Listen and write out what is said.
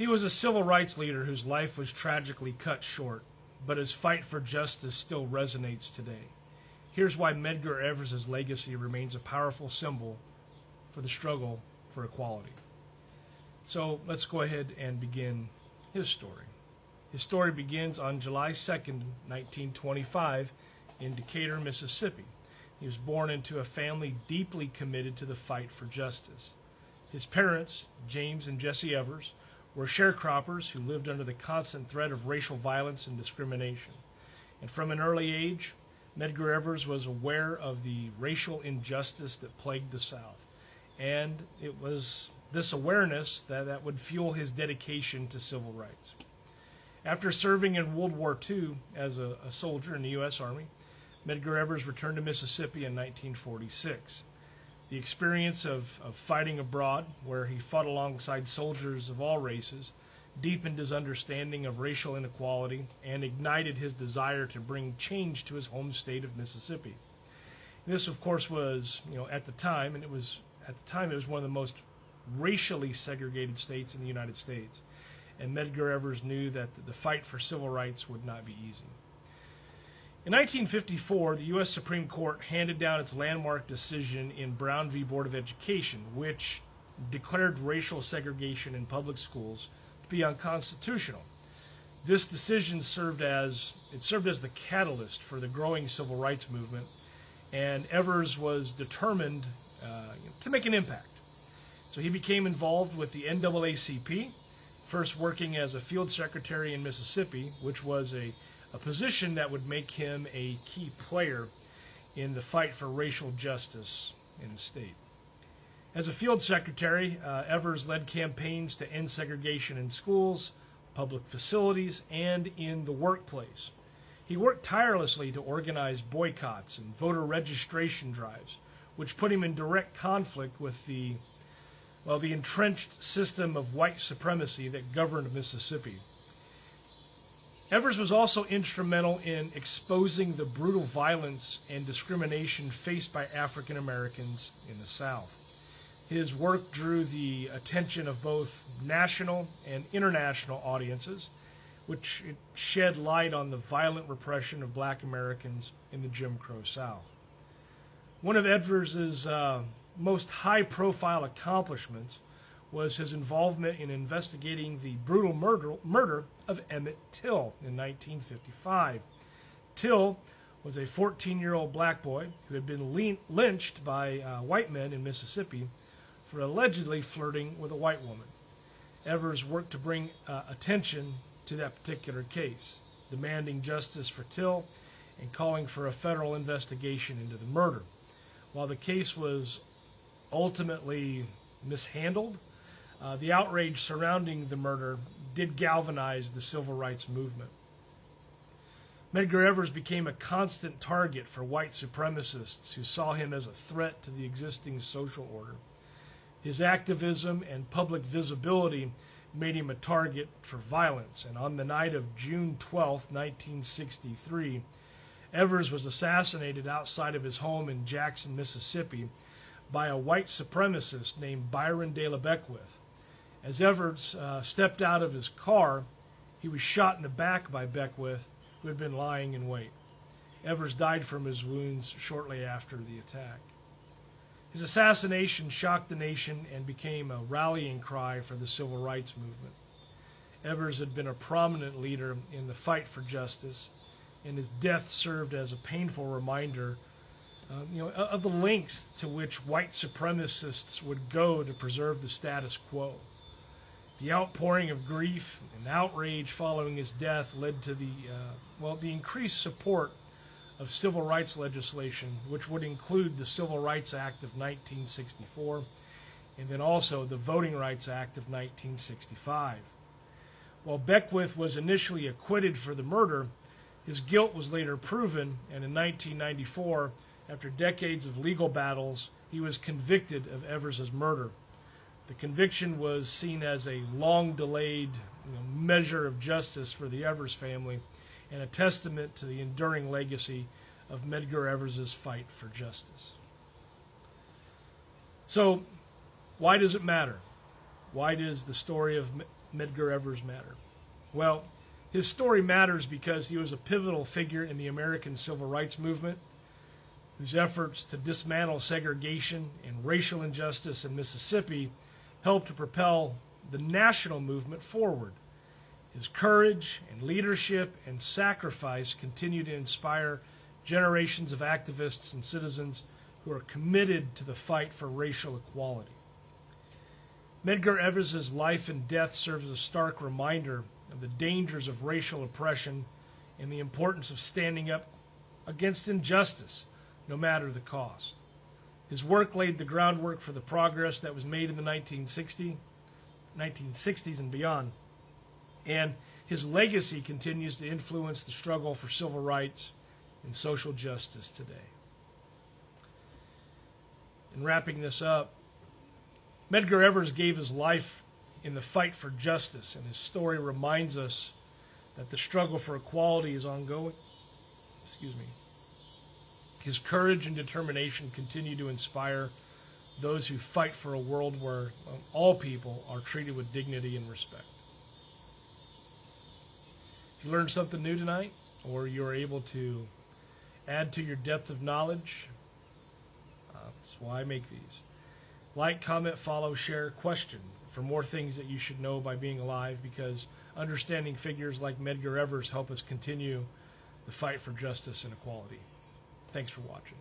He was a civil rights leader whose life was tragically cut short, but his fight for justice still resonates today. Here's why Medgar Evers' legacy remains a powerful symbol for the struggle for equality. So let's go ahead and begin his story. His story begins on July 2nd, 1925, in Decatur, Mississippi. He was born into a family deeply committed to the fight for justice. His parents, James and Jessie Evers, were sharecroppers who lived under the constant threat of racial violence and discrimination. And from an early age, Medgar Evers was aware of the racial injustice that plagued the South. And it was this awareness that would fuel his dedication to civil rights. After serving in World War II as a soldier in the U.S. Army, Medgar Evers returned to Mississippi in 1946. The experience of fighting abroad, where he fought alongside soldiers of all races, deepened his understanding of racial inequality and ignited his desire to bring change to his home state of Mississippi. This, of course, was, at the time it was one of the most racially segregated states in the United States. And Medgar Evers knew that the fight for civil rights would not be easy. In 1954, the U.S. Supreme Court handed down its landmark decision in Brown v. Board of Education, which declared racial segregation in public schools to be unconstitutional. This decision served as the catalyst for the growing civil rights movement, and Evers was determined to make an impact. So he became involved with the NAACP, first working as a field secretary in Mississippi, which was a position that would make him a key player in the fight for racial justice in the state. As a field secretary, Evers led campaigns to end segregation in schools, public facilities, and in the workplace. He worked tirelessly to organize boycotts and voter registration drives, which put him in direct conflict with the entrenched system of white supremacy that governed Mississippi. Evers was also instrumental in exposing the brutal violence and discrimination faced by African Americans in the South. His work drew the attention of both national and international audiences, which shed light on the violent repression of black Americans in the Jim Crow South. One of Evers' most high-profile accomplishments was his involvement in investigating the brutal murder of Emmett Till in 1955. Till was a 14-year-old black boy who had been lynched by white men in Mississippi for allegedly flirting with a white woman. Evers worked to bring attention to that particular case, demanding justice for Till and calling for a federal investigation into the murder. While the case was ultimately mishandled, the outrage surrounding the murder did galvanize the civil rights movement. Medgar Evers became a constant target for white supremacists who saw him as a threat to the existing social order. His activism and public visibility made him a target for violence, and on the night of June 12, 1963, Evers was assassinated outside of his home in Jackson, Mississippi, by a white supremacist named Byron De La Beckwith. As Evers stepped out of his car, he was shot in the back by Beckwith, who had been lying in wait. Evers died from his wounds shortly after the attack. His assassination shocked the nation and became a rallying cry for the civil rights movement. Evers had been a prominent leader in the fight for justice, and his death served as a painful reminder of the lengths to which white supremacists would go to preserve the status quo. The outpouring of grief and outrage following his death led to the increased support of civil rights legislation, which would include the Civil Rights Act of 1964 and then also the Voting Rights Act of 1965. While Beckwith was initially acquitted for the murder, his guilt was later proven, and in 1994, after decades of legal battles, he was convicted of Evers' murder. The conviction was seen as a long-delayed measure of justice for the Evers family and a testament to the enduring legacy of Medgar Evers' fight for justice. So, why does it matter? Why does the story of Medgar Evers matter? Well, his story matters because he was a pivotal figure in the American Civil Rights Movement, whose efforts to dismantle segregation and racial injustice in Mississippi helped to propel the national movement forward. His courage and leadership and sacrifice continue to inspire generations of activists and citizens who are committed to the fight for racial equality. Medgar Evers' life and death serves as a stark reminder of the dangers of racial oppression and the importance of standing up against injustice, no matter the cost. His work laid the groundwork for the progress that was made in the 1960s and beyond, and his legacy continues to influence the struggle for civil rights and social justice today. In wrapping this up, Medgar Evers gave his life in the fight for justice, and his story reminds us that the struggle for equality is ongoing. His courage and determination continue to inspire those who fight for a world where all people are treated with dignity and respect. If you learned something new tonight, or you're able to add to your depth of knowledge, that's why I make these. Like, comment, follow, share, question for more things that you should know by being alive, because understanding figures like Medgar Evers help us continue the fight for justice and equality. Thanks for watching.